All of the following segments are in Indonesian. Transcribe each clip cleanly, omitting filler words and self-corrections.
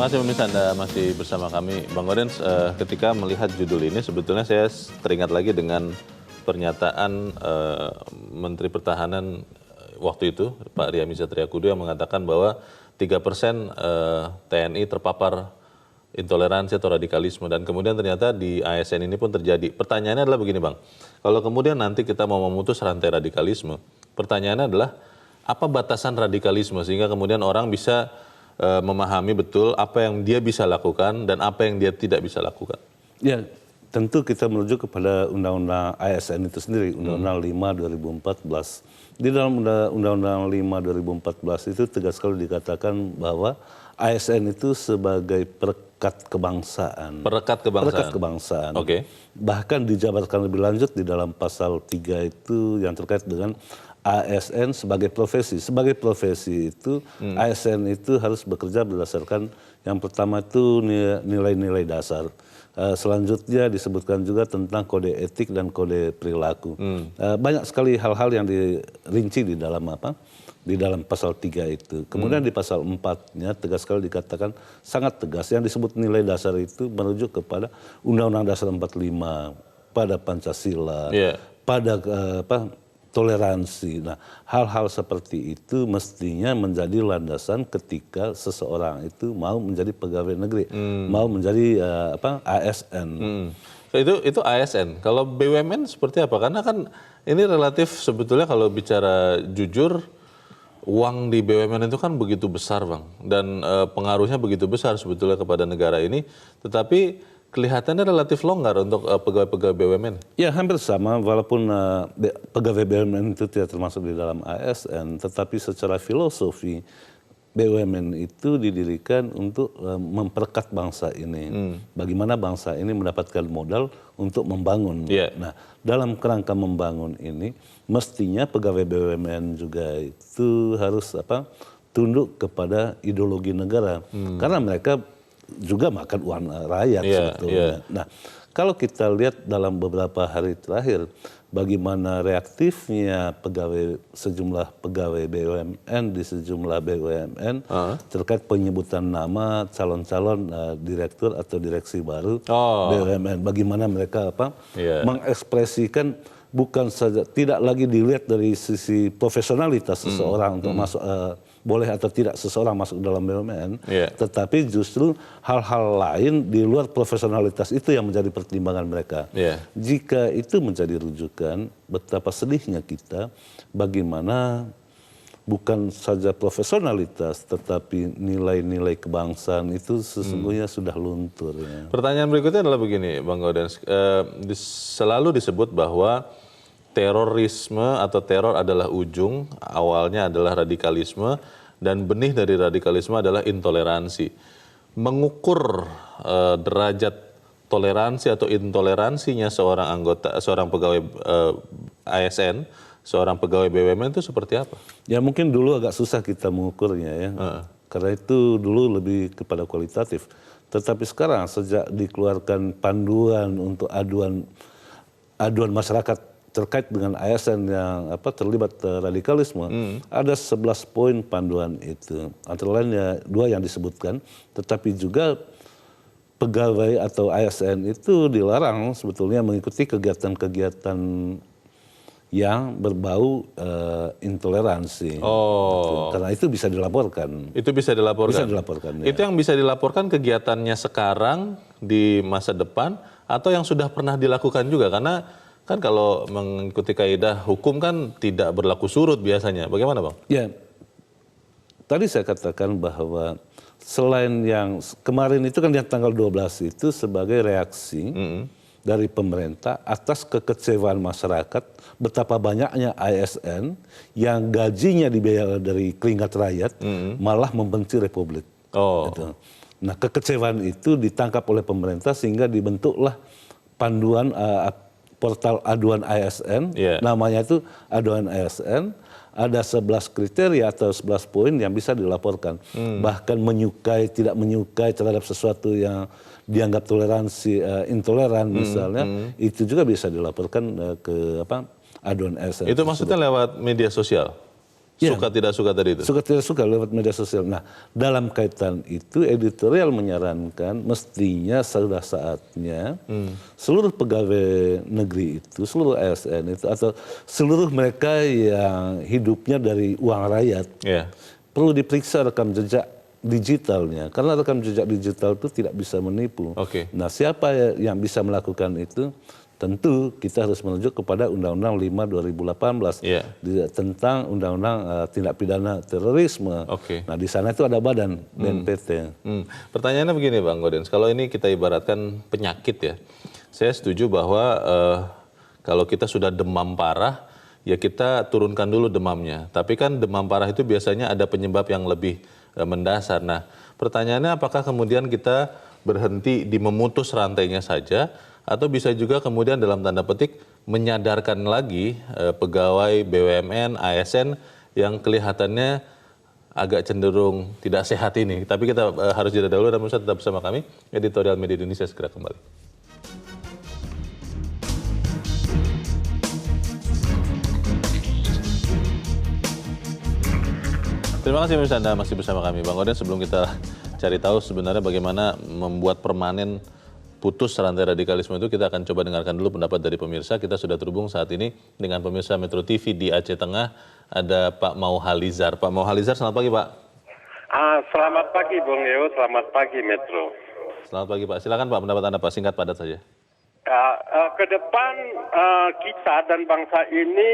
Terima kasih pemirsa, Anda masih bersama kami. Bang Gaudens, ketika melihat judul ini sebetulnya saya teringat lagi dengan pernyataan Menteri Pertahanan waktu itu, Pak Riamiza Triakudu, yang mengatakan bahwa 3% TNI terpapar intoleransi atau radikalisme. Dan kemudian ternyata di ASN ini pun terjadi. Pertanyaannya adalah begini Bang, kalau kemudian nanti kita mau memutus rantai radikalisme, pertanyaannya adalah apa batasan radikalisme sehingga kemudian orang bisa memahami betul apa yang dia bisa lakukan dan apa yang dia tidak bisa lakukan. Ya, tentu kita merujuk kepada Undang-Undang ASN itu sendiri, Undang-Undang 5 2014. Di dalam Undang-Undang 5 2014 itu tegas sekali dikatakan bahwa ASN itu sebagai perekat kebangsaan. Perekat kebangsaan. Perekat kebangsaan. Oke. Bahkan dijabarkan lebih lanjut di dalam pasal 3 itu yang terkait dengan ASN sebagai profesi. Sebagai profesi itu ASN itu harus bekerja berdasarkan yang pertama itu nilai-nilai dasar. Selanjutnya disebutkan juga tentang kode etik dan kode perilaku. Banyak sekali hal-hal yang dirinci di dalam di dalam pasal 3 itu. Kemudian di pasal 4-nya tegas sekali dikatakan sangat tegas yang disebut nilai dasar itu merujuk kepada Undang-Undang Dasar 45, pada Pancasila, pada toleransi. Nah, hal-hal seperti itu mestinya menjadi landasan ketika seseorang itu mau menjadi pegawai negeri, mau menjadi ASN. Itu ASN. Kalau BUMN seperti apa? Karena kan ini relatif sebetulnya kalau bicara jujur, uang di BUMN itu kan begitu besar Bang. Dan pengaruhnya begitu besar sebetulnya kepada negara ini. Tetapi kelihatannya relatif longgar untuk pegawai-pegawai BUMN. Ya hampir sama, walaupun pegawai BUMN itu tidak termasuk di dalam ASN, tetapi secara filosofi BUMN itu didirikan untuk memperkat bangsa ini. Bagaimana bangsa ini mendapatkan modal untuk membangun. Nah, dalam kerangka membangun ini, mestinya pegawai BUMN juga itu harus tunduk kepada ideologi negara, karena mereka juga makan uang rakyat sebetulnya. Nah, kalau kita lihat dalam beberapa hari terakhir bagaimana reaktifnya sejumlah pegawai BUMN di sejumlah BUMN terkait penyebutan nama calon-calon direktur atau direksi baru BUMN, bagaimana mereka mengekspresikan bukan saja tidak lagi dilihat dari sisi profesionalitas seseorang untuk masuk boleh atau tidak seseorang masuk dalam BUMN, tetapi justru hal-hal lain di luar profesionalitas itu yang menjadi pertimbangan mereka. Jika itu menjadi rujukan, betapa sedihnya kita bagaimana bukan saja profesionalitas, tetapi nilai-nilai kebangsaan itu sesungguhnya sudah luntur. Ya. Pertanyaan berikutnya adalah begini, Bang Gaudens. Selalu disebut bahwa terorisme atau teror adalah ujung, awalnya adalah radikalisme, dan benih dari radikalisme adalah intoleransi. Mengukur derajat toleransi atau intoleransinya seorang pegawai ASN, seorang pegawai BUMN itu seperti apa? Ya mungkin dulu agak susah kita mengukurnya ya, karena itu dulu lebih kepada kualitatif. Tetapi sekarang sejak dikeluarkan panduan untuk aduan masyarakat terkait dengan ASN yang terlibat radikalisme, ada 11 poin panduan itu. Antara lain ya 2 yang disebutkan, tetapi juga pegawai atau ASN itu dilarang sebetulnya mengikuti kegiatan-kegiatan yang berbau intoleransi. Karena itu bisa dilaporkan. Itu bisa dilaporkan? Bisa dilaporkan, ya. Itu yang bisa dilaporkan kegiatannya sekarang, di masa depan, atau yang sudah pernah dilakukan juga? Karena kan kalau mengikuti kaidah hukum kan tidak berlaku surut biasanya. Bagaimana Bang? Ya, tadi saya katakan bahwa selain yang kemarin itu kan yang tanggal 12 itu sebagai reaksi dari pemerintah atas kekecewaan masyarakat betapa banyaknya ASN yang gajinya dibayar dari keringat rakyat malah membenci Republik. Gitu. Nah, kekecewaan itu ditangkap oleh pemerintah sehingga dibentuklah panduan portal aduan ASN, namanya itu aduan ASN, ada 11 kriteria atau 11 poin yang bisa dilaporkan. Bahkan menyukai, tidak menyukai terhadap sesuatu yang dianggap intoleran misalnya, itu juga bisa dilaporkan ke aduan ASN. Itu maksudnya lewat media sosial? Suka tidak suka tadi itu? Suka tidak suka lewat media sosial. Nah, dalam kaitan itu editorial menyarankan mestinya sudah saatnya seluruh pegawai negeri itu, seluruh ASN itu, atau seluruh mereka yang hidupnya dari uang rakyat, perlu diperiksa rekam jejak digitalnya. Karena rekam jejak digital itu tidak bisa menipu. Nah, siapa yang bisa melakukan itu? Tentu kita harus merujuk kepada Undang-Undang 5 2018 tentang Undang-Undang Tindak Pidana Terorisme. Nah, di sana itu ada badan BNPT. Pertanyaannya begini Bang Gaudens, kalau ini kita ibaratkan penyakit ya, saya setuju bahwa kalau kita sudah demam parah, ya kita turunkan dulu demamnya. Tapi kan demam parah itu biasanya ada penyebab yang lebih mendasar. Nah, pertanyaannya apakah kemudian kita berhenti di memutus rantainya saja, atau bisa juga kemudian dalam tanda petik menyadarkan lagi pegawai BUMN, ASN yang kelihatannya agak cenderung tidak sehat ini. Tapi kita harus jeda dahulu dan pemirsa tetap bersama kami. Editorial Media Indonesia segera kembali. Terima kasih pemirsa, Anda masih bersama kami. Bang Gaudens, sebelum kita cari tahu sebenarnya bagaimana membuat permanen putus rantai radikalisme itu, kita akan coba dengarkan dulu pendapat dari pemirsa. Kita sudah terhubung saat ini dengan pemirsa Metro TV di Aceh Tengah, ada Pak Mauhalizar. Pak Mauhalizar, selamat pagi Pak. Selamat pagi Bung Leo, selamat pagi Metro. Selamat pagi Pak, silakan Pak pendapat Anda Pak, singkat padat saja. Ke depan kita dan bangsa ini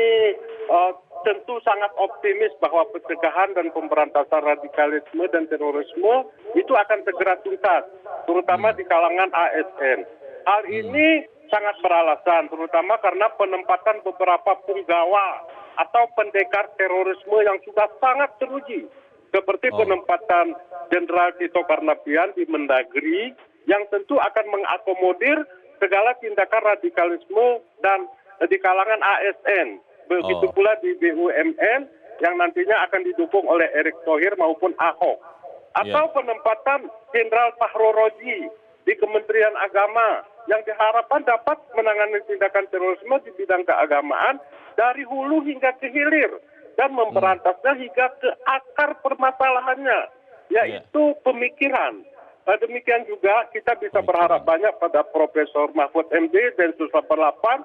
tentu sangat optimis bahwa pencegahan dan pemberantasan radikalisme dan terorisme itu akan segera tuntas, terutama di kalangan ASN. Hal ini sangat beralasan, terutama karena penempatan beberapa punggawa atau pendekar terorisme yang sudah sangat teruji, seperti penempatan Jenderal Tito Karnavian di Mendagri, yang tentu akan mengakomodir segala tindakan radikalisme dan di kalangan ASN. Begitu pula di BUMN yang nantinya akan didukung oleh Erick Thohir maupun Ahok. Atau penempatan Jenderal Fahru Roji di Kementerian Agama yang diharapkan dapat menangani tindakan terorisme di bidang keagamaan dari hulu hingga ke hilir dan memberantasnya hingga ke akar permasalahannya, yaitu pemikiran. Demikian juga kita bisa berharap banyak pada Profesor Mahfud MD, Densus 88,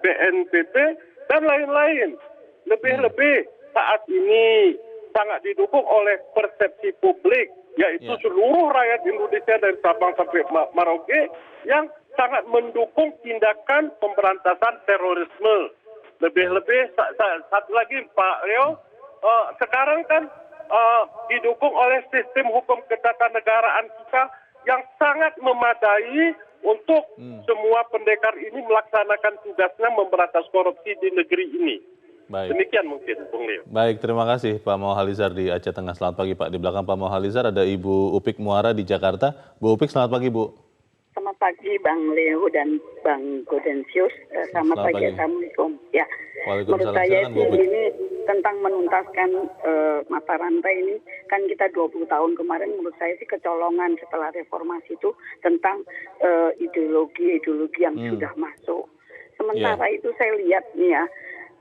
BNPT, dan lain-lain. Lebih-lebih saat ini sangat didukung oleh persepsi publik, yaitu seluruh rakyat Indonesia dari Sabang sampai Merauke yang sangat mendukung tindakan pemberantasan terorisme. Lebih-lebih satu lagi Pak Leo, sekarang kan didukung oleh sistem hukum ketatanegaraan kita yang sangat memadai untuk semua pendekar ini melaksanakan tugasnya memberantas korupsi di negeri ini. Baik. Demikian mungkin, Bung Leo. Baik, terima kasih Pak Mauhalizar di Aceh Tengah. Selamat pagi Pak. Di belakang Pak Mauhalizar ada Ibu Upik Muara di Jakarta. Bu Upik, selamat pagi Bu. Selamat pagi Bang Leo dan Bang Gaudensius. Selamat pagi. Assalamualaikum. Ya, menurut saya ini tentang menuntaskan mata rantai ini, kan kita 20 tahun kemarin menurut saya sih kecolongan setelah reformasi itu tentang ideologi yang sudah masuk. Sementara itu saya lihat nih ya,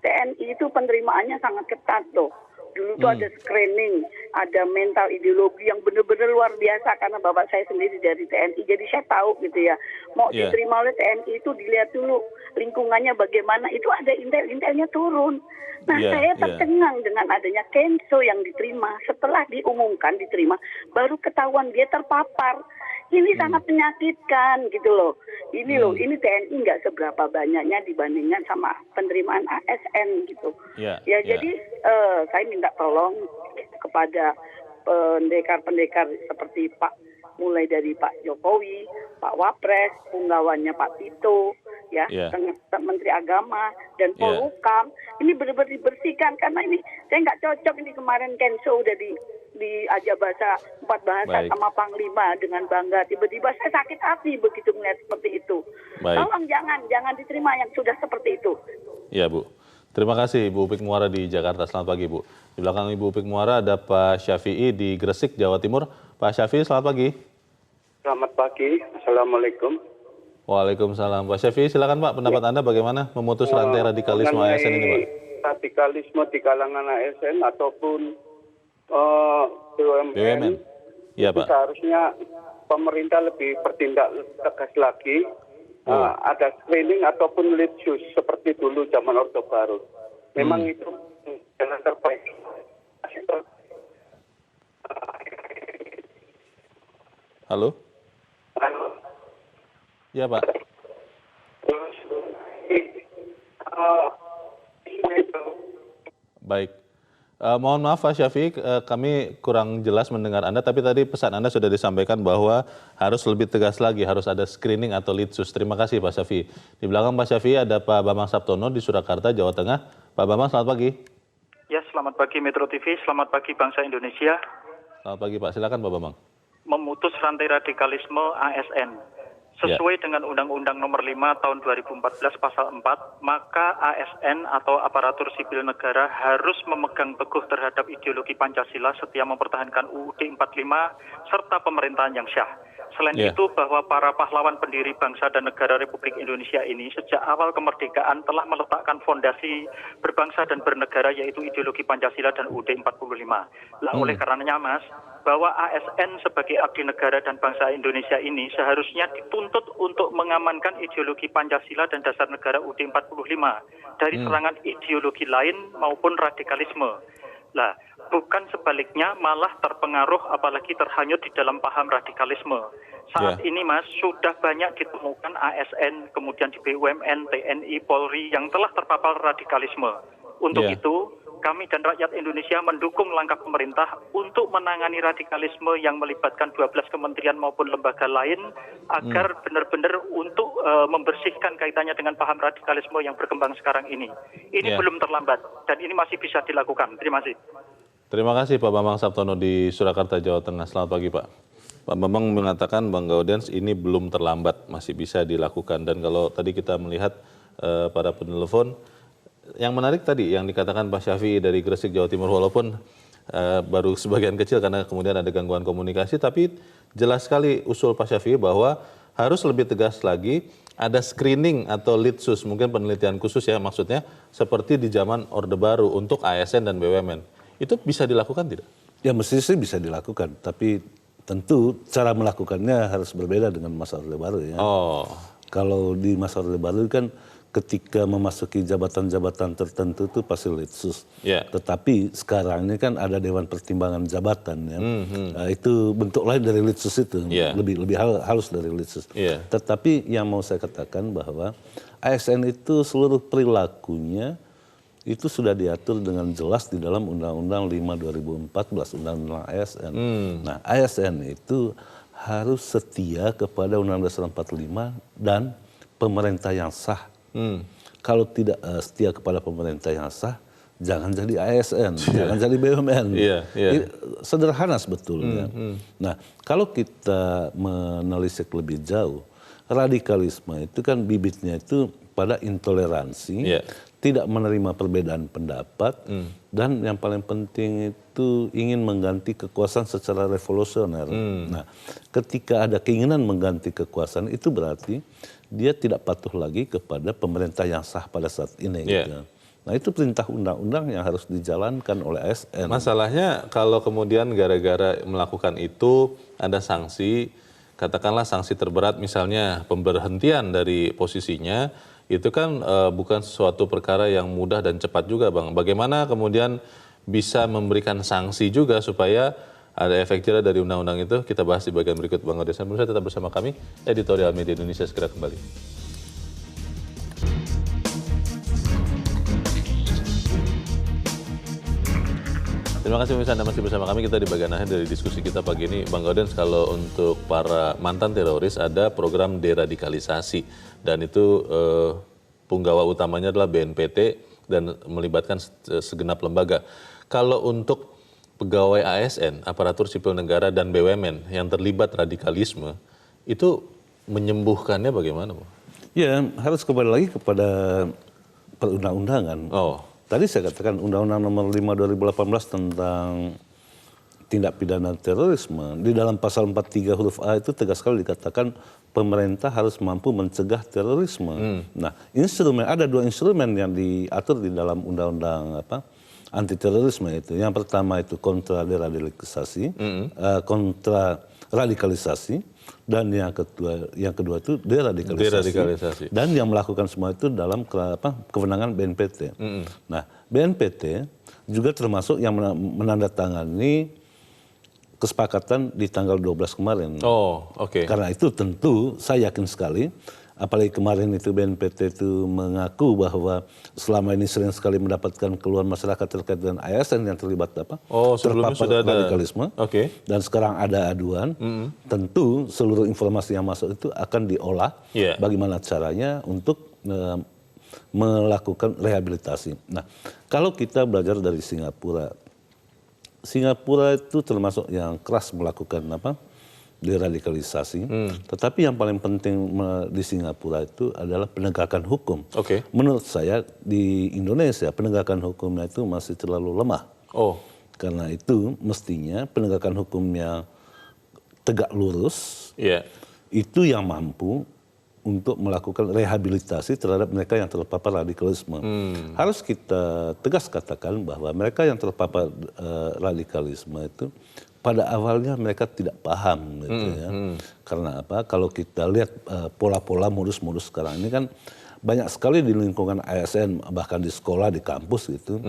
TNI itu penerimaannya sangat ketat loh. Dulu tuh ada screening, ada mental ideologi yang benar-benar luar biasa karena bapak saya sendiri dari TNI, jadi saya tahu gitu ya. Mau diterima oleh TNI itu dilihat dulu lingkungannya bagaimana, itu ada intel-intelnya turun. Nah saya tercengang dengan adanya Kenso yang diterima, setelah diumumkan diterima, baru ketahuan dia terpapar. Ini sangat menyakitkan gitu loh. Ini loh, ini TNI nggak seberapa banyaknya dibandingkan sama penerimaan ASN gitu. Jadi saya minta tolong kepada pendekar-pendekar seperti mulai dari Pak Jokowi, Pak Wapres, punggawannya Pak Tito, Menteri Agama dan Polhukam, ini benar-benar dibersihkan karena ini saya nggak cocok ini kemarin Kenso udah diajak bahasa 4 bahasa sama Panglima dengan bangga, tiba-tiba saya sakit hati begitu melihat seperti itu. Tolong jangan diterima yang sudah seperti itu. Iya Bu, terima kasih Ibu Upik Muara di Jakarta. Selamat pagi Bu. Di belakang Ibu Upik Muara ada Pak Syafi'i di Gresik, Jawa Timur. Pak Syafi'i, selamat pagi. Selamat pagi, Assalamualaikum. Waalaikumsalam. Pak Syafi'i, silakan Pak, pendapat Anda bagaimana memutus rantai radikalisme ASN ini Pak? radikalisme di kalangan ASN ataupun BUMN. Iya, Itu Pak. seharusnya pemerintah lebih bertindak tegas lagi. Ada screening ataupun litsus seperti dulu zaman Orde Baru. Memang itu jalan terbaik. Halo? Iya, Pak. Baik. Mohon maaf Pak Syafiq, kami kurang jelas mendengar Anda, tapi tadi pesan Anda sudah disampaikan bahwa harus lebih tegas lagi, harus ada screening atau litsus. Terima kasih Pak Syafiq. Di belakang Pak Syafiq ada Pak Bambang Saptono di Surakarta, Jawa Tengah. Pak Bambang, selamat pagi. Ya, selamat pagi Metro TV, selamat pagi bangsa Indonesia. Selamat pagi Pak, silakan Pak Bambang. Memutus rantai radikalisme ASN. Sesuai dengan Undang-Undang Nomor 5 Tahun 2014 Pasal 4, maka ASN atau aparatur sipil negara harus memegang teguh terhadap ideologi Pancasila setia mempertahankan UUD 45 serta pemerintahan yang syah. Selain itu, bahwa para pahlawan pendiri bangsa dan negara Republik Indonesia ini sejak awal kemerdekaan telah meletakkan fondasi berbangsa dan bernegara, yaitu ideologi Pancasila dan UUD 45. Oleh karenanya, Mas, bahwa ASN sebagai abdi negara dan bangsa Indonesia ini seharusnya dituntut untuk mengamankan ideologi Pancasila dan dasar negara UUD 45 dari serangan ideologi lain maupun radikalisme. Lah, bukan sebaliknya malah terpengaruh apalagi terhanyut di dalam paham radikalisme. Saat ini, Mas, sudah banyak ditemukan ASN, kemudian di BUMN, TNI, Polri yang telah terpapar radikalisme. Untuk itu, kami dan rakyat Indonesia mendukung langkah pemerintah untuk menangani radikalisme yang melibatkan 12 kementerian maupun lembaga lain agar benar-benar untuk membersihkan kaitannya dengan paham radikalisme yang berkembang sekarang ini. Ini belum terlambat dan ini masih bisa dilakukan. Terima kasih. Terima kasih Pak Bambang Saptono di Surakarta, Jawa Tengah. Selamat pagi Pak. Pak Bambang mengatakan Bang Gaudens ini belum terlambat, masih bisa dilakukan. Dan kalau tadi kita melihat para penelpon, yang menarik tadi yang dikatakan Pak Syafiq dari Gresik, Jawa Timur, walaupun baru sebagian kecil karena kemudian ada gangguan komunikasi, tapi jelas sekali usul Pak Syafiq bahwa harus lebih tegas lagi, ada screening atau litsus, mungkin penelitian khusus ya maksudnya, seperti di zaman Orde Baru untuk ASN dan BUMN. Itu bisa dilakukan tidak? Ya mestinya sih bisa dilakukan, tapi tentu cara melakukannya harus berbeda dengan masa Orde Baru ya. Kalau di masa Orde Baru kan ketika memasuki jabatan-jabatan tertentu itu pasti litsus. Tetapi sekarang ini kan ada Dewan Pertimbangan Jabatan ya. Itu bentuk lain dari litsus itu, lebih halus dari litsus. Tetapi yang mau saya katakan bahwa ASN itu seluruh perilakunya itu sudah diatur dengan jelas di dalam Undang-Undang 5 2014, Undang-Undang ASN. Nah, ASN itu harus setia kepada Undang-Undang Dasar 45 dan pemerintah yang sah. Kalau tidak setia kepada pemerintah yang sah, jangan jadi ASN, jangan jadi BUMN. Sederhana sebetulnya. Nah, kalau kita menelisik lebih jauh, radikalisme itu kan bibitnya itu pada intoleransi, tidak menerima perbedaan pendapat, dan yang paling penting itu ingin mengganti kekuasaan secara revolusioner. Nah, ketika ada keinginan mengganti kekuasaan, itu berarti dia tidak patuh lagi kepada pemerintah yang sah pada saat ini. Gitu. Nah, itu perintah undang-undang yang harus dijalankan oleh ASN. Masalahnya kalau kemudian gara-gara melakukan itu ada sanksi, katakanlah sanksi terberat misalnya pemberhentian dari posisinya, itu kan bukan suatu perkara yang mudah dan cepat juga Bang. Bagaimana kemudian bisa memberikan sanksi juga supaya ada efek jerah dari undang-undang itu? Kita bahas di bagian berikut Bang Gaudens. Pemirsa tetap bersama kami, Editorial Media Indonesia segera kembali. Terima kasih pemirsa Anda masih bersama kami. Kita di bagian akhir dari diskusi kita pagi ini. Bang Gaudens, kalau untuk para mantan teroris ada program deradikalisasi. Dan itu punggawa utamanya adalah BNPT dan melibatkan segenap lembaga. Kalau untuk pegawai ASN, aparatur sipil negara dan BUMN yang terlibat radikalisme, itu menyembuhkannya bagaimana, Bang? Ya, harus kembali lagi kepada perundang-undangan. Tadi saya katakan Undang-Undang Nomor 5 2018 tentang tindak pidana terorisme, di dalam pasal 43 huruf A itu tegas sekali dikatakan pemerintah harus mampu mencegah terorisme. Nah, ada 2 instrumen yang diatur di dalam undang-undang anti terorisme itu. Yang pertama itu kontra radikalisasi, dan yang kedua itu deradikalisasi. Dan yang melakukan semua itu dalam kewenangan BNPT. Nah, BNPT juga termasuk yang menandatangani kesepakatan di tanggal 12 kemarin. Oh, oke. Karena itu tentu saya yakin sekali, apalagi kemarin itu BNPT itu mengaku bahwa selama ini sering sekali mendapatkan keluhan masyarakat terkait dengan ASN yang terlibat sebelumnya sudah ada radikalisme. Dan sekarang ada aduan. Tentu seluruh informasi yang masuk itu akan diolah bagaimana caranya untuk melakukan rehabilitasi. Nah, kalau kita belajar dari Singapura itu termasuk yang keras melakukan deradikalisasi. Tetapi yang paling penting di Singapura itu adalah penegakan hukum. Menurut saya di Indonesia penegakan hukumnya itu masih terlalu lemah. Karena itu mestinya penegakan hukumnya tegak lurus. Itu yang mampu untuk melakukan rehabilitasi terhadap mereka yang terpapar radikalisme. Harus kita tegas katakan bahwa mereka yang terpapar radikalisme itu pada awalnya mereka tidak paham gitu ya. Karena apa? Kalau kita lihat pola-pola modus-modus sekarang ini kan banyak sekali di lingkungan ASN, bahkan di sekolah, di kampus gitu.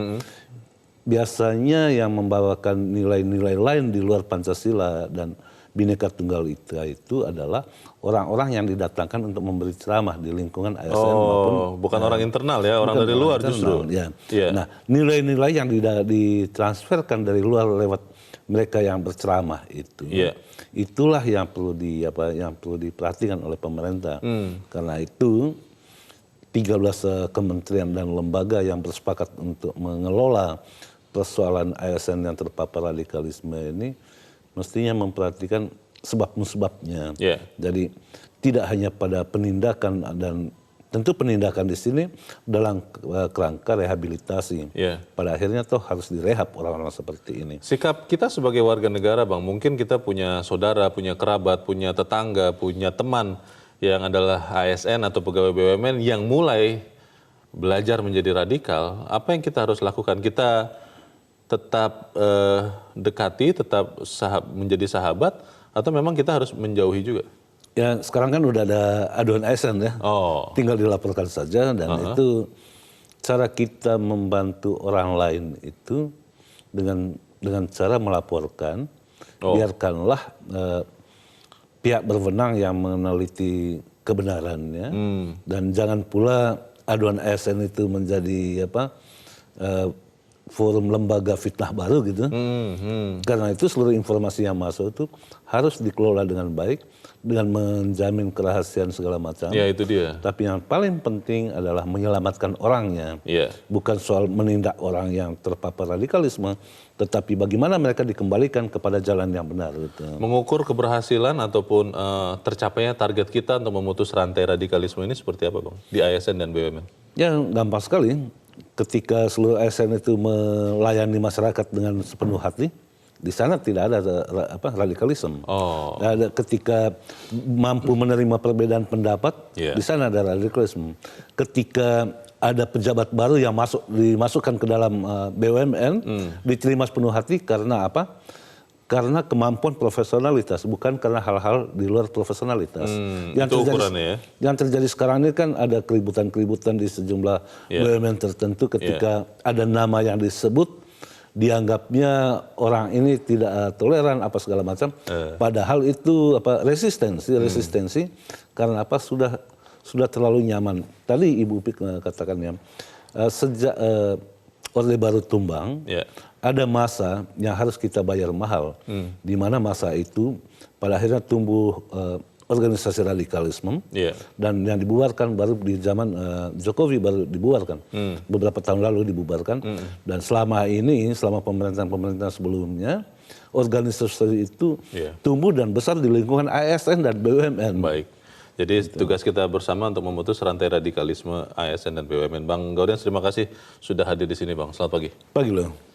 Biasanya yang membawakan nilai-nilai lain di luar Pancasila dan Bhinneka Tunggal Ika itu adalah orang-orang yang didatangkan untuk memberi ceramah di lingkungan ASN maupun bukan orang internal ya, orang dari luar justru. Nah, nilai-nilai yang ditransferkan dari luar lewat mereka yang berceramah itu, itulah yang perlu diperhatikan oleh pemerintah. Karena itu 13 kementerian dan lembaga yang bersepakat untuk mengelola persoalan ASN yang terpapar radikalisme ini mestinya memperhatikan sebab-musababnya. Jadi tidak hanya pada penindakan, dan tentu penindakan di sini dalam kerangka rehabilitasi. Pada akhirnya toh harus direhab orang-orang seperti ini. Sikap kita sebagai warga negara, Bang, mungkin kita punya saudara, punya kerabat, punya tetangga, punya teman yang adalah ASN atau pegawai BUMN yang mulai belajar menjadi radikal. Apa yang kita harus lakukan? Kita tetap dekati, tetap menjadi sahabat, atau memang kita harus menjauhi juga? Ya, sekarang kan udah ada aduan ASN ya. Tinggal dilaporkan saja, dan itu cara kita membantu orang lain itu dengan cara melaporkan. Biarkanlah pihak berwenang yang meneliti kebenarannya, dan jangan pula aduan ASN itu menjadi forum lembaga fitnah baru gitu. Karena itu seluruh informasi yang masuk itu harus dikelola dengan baik, dengan menjamin kerahasiaan segala macam. Itu dia. Tapi yang paling penting adalah menyelamatkan orangnya. Bukan soal menindak orang yang terpapar radikalisme, tetapi bagaimana mereka dikembalikan kepada jalan yang benar. Gitu. Mengukur keberhasilan ataupun tercapainya target kita untuk memutus rantai radikalisme ini seperti apa, Bang? Di ASN dan BUMN? Ya, gampang sekali. Ketika seluruh ASN itu melayani masyarakat dengan sepenuh hati, di sana tidak ada radikalisme. Ketika mampu menerima perbedaan pendapat, di sana ada radikalisme. Ketika ada pejabat baru yang dimasukkan ke dalam BUMN, diterima sepenuh hati karena apa? Karena kemampuan profesionalitas, bukan karena hal-hal di luar profesionalitas. Yang terjadi sekarang ini kan ada keributan-keributan di sejumlah BUMN tertentu ketika ada nama yang disebut, dianggapnya orang ini tidak toleran apa segala macam. Padahal itu resistensi karena sudah terlalu nyaman. Tadi Ibu Upik katakan ya, sejak Orde Baru tumbang, ada masa yang harus kita bayar mahal, di mana masa itu pada akhirnya tumbuh organisasi radikalisme, dan yang dibubarkan baru di zaman Jokowi baru dibubarkan, beberapa tahun lalu dibubarkan, dan selama pemerintahan sebelumnya organisasi itu tumbuh dan besar di lingkungan ASN dan BUMN. Baik. Jadi tugas kita bersama untuk memutus rantai radikalisme ASN dan BUMN. Bang Gaudens, terima kasih sudah hadir di sini, Bang. Selamat pagi. Pagi loh.